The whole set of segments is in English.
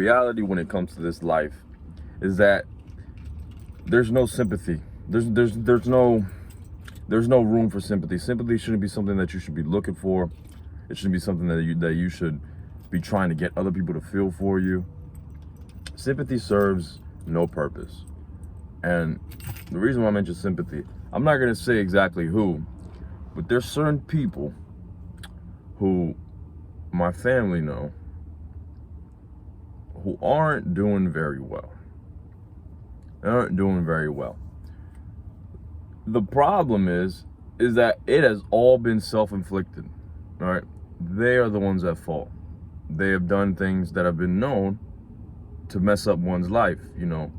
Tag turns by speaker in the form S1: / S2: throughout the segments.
S1: Reality when it comes to this life is that there's no sympathy. There's no room for sympathy. Sympathy shouldn't be something that you should be looking for. It shouldn't be something that you should be trying to get other people to feel for you. Sympathy serves no purpose. And the reason why I mention sympathy, I'm not gonna say exactly who, but there's certain people who my family know who aren't doing very well. They aren't doing very well. The problem is that it has all been self-inflicted. All right, they are the ones at fault. They have done things that have been known to mess up one's life. You know,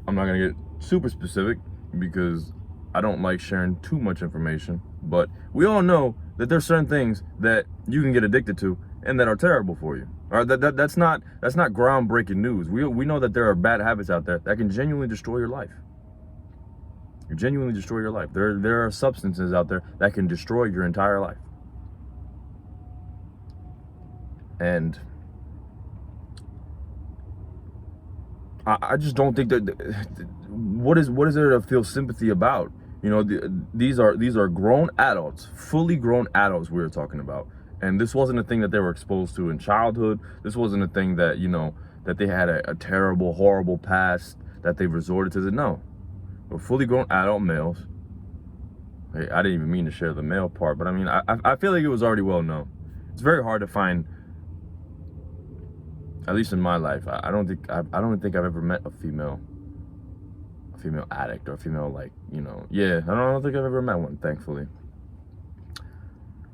S1: I'm not gonna get super specific because I don't like sharing too much information, but we all know that there's certain things that you can get addicted to and that are terrible for you. All right, that's not groundbreaking news. We know that there are bad habits out there that can genuinely destroy your life. You genuinely destroy your life. There are substances out there that can destroy your entire life. And I just don't think that what is there to feel sympathy about? You know, these are grown adults, fully grown adults we were talking about. And this wasn't a thing that they were exposed to in childhood. This wasn't a thing that, you know, that they had a terrible, horrible past that they resorted to. No, we're fully grown adult males. Hey, I didn't even mean to share the male part, but I mean, I feel like it was already well known. It's very hard to find, at least in my life, I don't think I've ever met a female addict or a female, like, you know, yeah, I don't think I've ever met one, thankfully.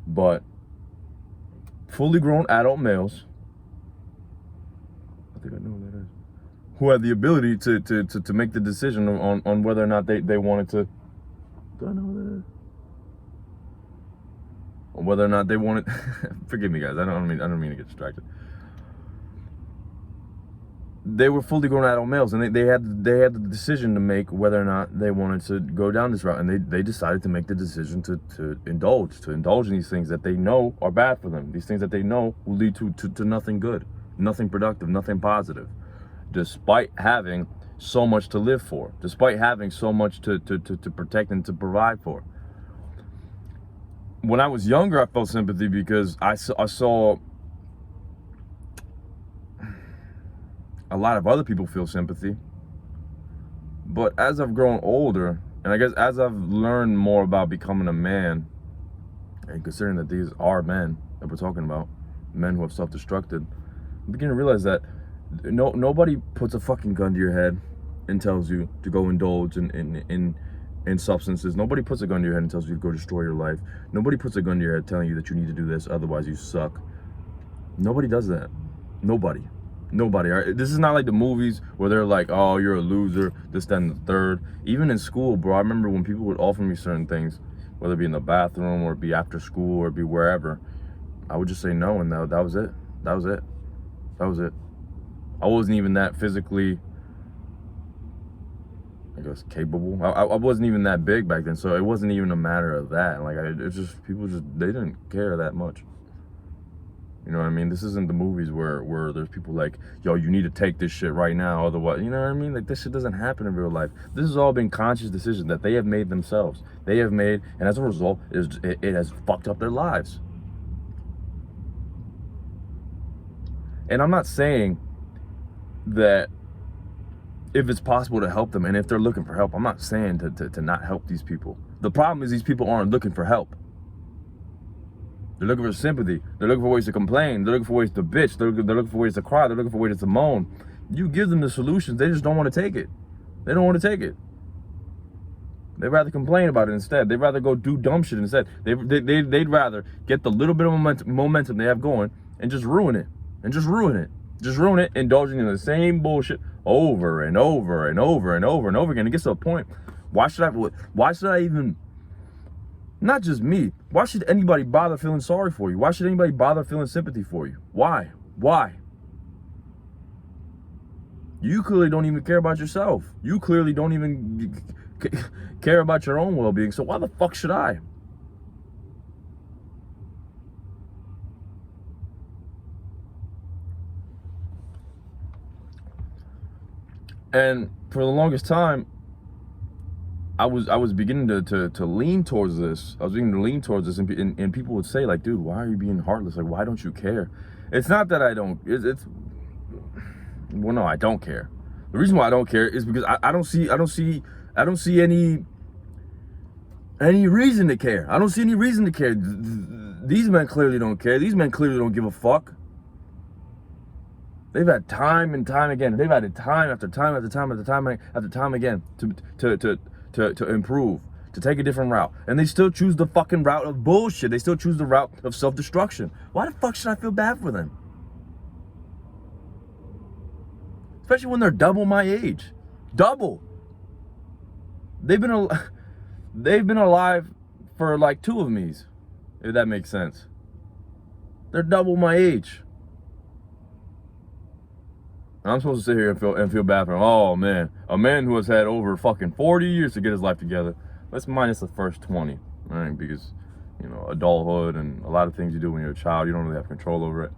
S1: But fully grown adult males, I think I know what that is, who had the ability to make the decision on whether or not they wanted to, do I know what that is? On whether or not they wanted, forgive me guys, I don't mean to get distracted. They were fully grown adult males, and they had the decision to make whether or not they wanted to go down this route, and they decided to make the decision to indulge in these things that they know are bad for them, these things that they know will lead to nothing good, nothing productive, nothing positive, despite having so much to live for, despite having so much to protect and to provide for. When I was younger, I felt sympathy because I saw a lot of other people feel sympathy. But as I've grown older, and I guess as I've learned more about becoming a man, and considering that these are men that we're talking about, men who have self-destructed, I'm beginning to realize that nobody puts a fucking gun to your head and tells you to go indulge in substances. Nobody puts a gun to your head and tells you to go destroy your life. Nobody puts a gun to your head telling you that you need to do this, otherwise you suck. Nobody does that. Nobody. Right? This is not like the movies where they're like, oh, you're a loser, this, that, and the third. Even in school, bro, I remember when people would offer me certain things, whether it be in the bathroom or it be after school or it be wherever, I would just say no, and that was it. That was it. I wasn't even that physically, I guess, capable. I wasn't even that big back then, so it wasn't even a matter of that. Like, it's just, people just, they didn't care that much. You know what I mean? This isn't the movies where there's people like, yo, you need to take this shit right now, otherwise, you know what I mean? Like, this shit doesn't happen in real life. This has all been conscious decisions that they have made themselves. They have made, and as a result, it has fucked up their lives. And I'm not saying that if it's possible to help them, and if they're looking for help, I'm not saying to not help these people. The problem is these people aren't looking for help. They're looking for sympathy. They're looking for ways to complain. They're looking for ways to bitch. They're looking for ways to cry. They're looking for ways to moan. You give them the solutions, they just don't want to take it. They don't want to take it. They'd rather complain about it instead. They'd rather go do dumb shit instead. They'd rather get the little bit of momentum they have going and just ruin it. Just ruin it, indulging in the same bullshit over and over and over and over and over again. It gets to a point, why should I even, not just me, why should anybody bother feeling sorry for you? Why should anybody bother feeling sympathy for you? Why? You clearly don't even care about yourself. You clearly don't even care about your own well-being. So why the fuck should I? And for the longest time, I was beginning to lean towards this. I was beginning to lean towards this, and people would say like, "Dude, why are you being heartless? Like, why don't you care?" It's not that I don't. It's well, no, I don't care. The reason why I don't care is because I don't see any reason to care. I don't see any reason to care. These men clearly don't care. These men clearly don't give a fuck. They've had time and time again. They've had time after time after time after time after time again to improve, to take a different route. And they still choose the fucking route of bullshit. They still choose the route of self-destruction. Why the fuck should I feel bad for them? Especially when they're double my age. Double. They've been alive for like 2 of me's, if that makes sense. They're double my age. I'm supposed to sit here and feel bad for him. Oh man, a man who has had over fucking 40 years to get his life together. Let's minus the first 20, all right? Because, you know, adulthood and a lot of things you do when you're a child, you don't really have control over it.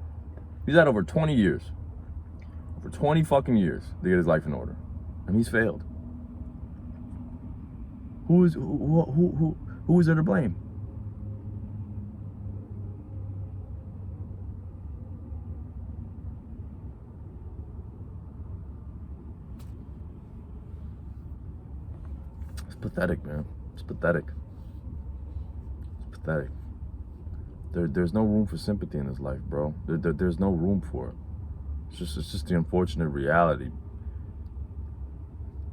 S1: He's had over 20 years, over 20 fucking years to get his life in order, and he's failed. Who is there to blame? It's pathetic, man. It's pathetic. It's pathetic. There's no room for sympathy in this life, bro. There's no room for it. It's just the unfortunate reality.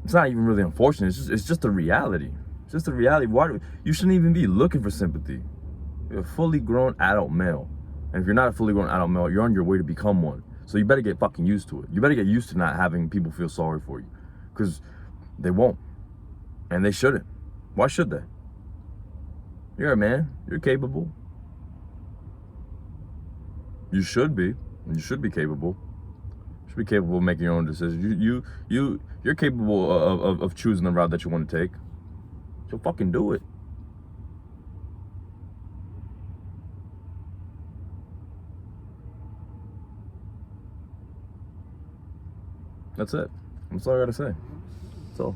S1: It's not even really unfortunate. It's just the reality. It's just the reality. You shouldn't even be looking for sympathy. You're a fully grown adult male. And if you're not a fully grown adult male, you're on your way to become one. So you better get fucking used to it. You better get used to not having people feel sorry for you. Because they won't. And they shouldn't. Why should they? You're a man. You're capable. You should be. You should be capable. You should be capable of making your own decisions. You're capable of choosing the route that you want to take. So fucking do it. That's it. That's all I gotta say. So.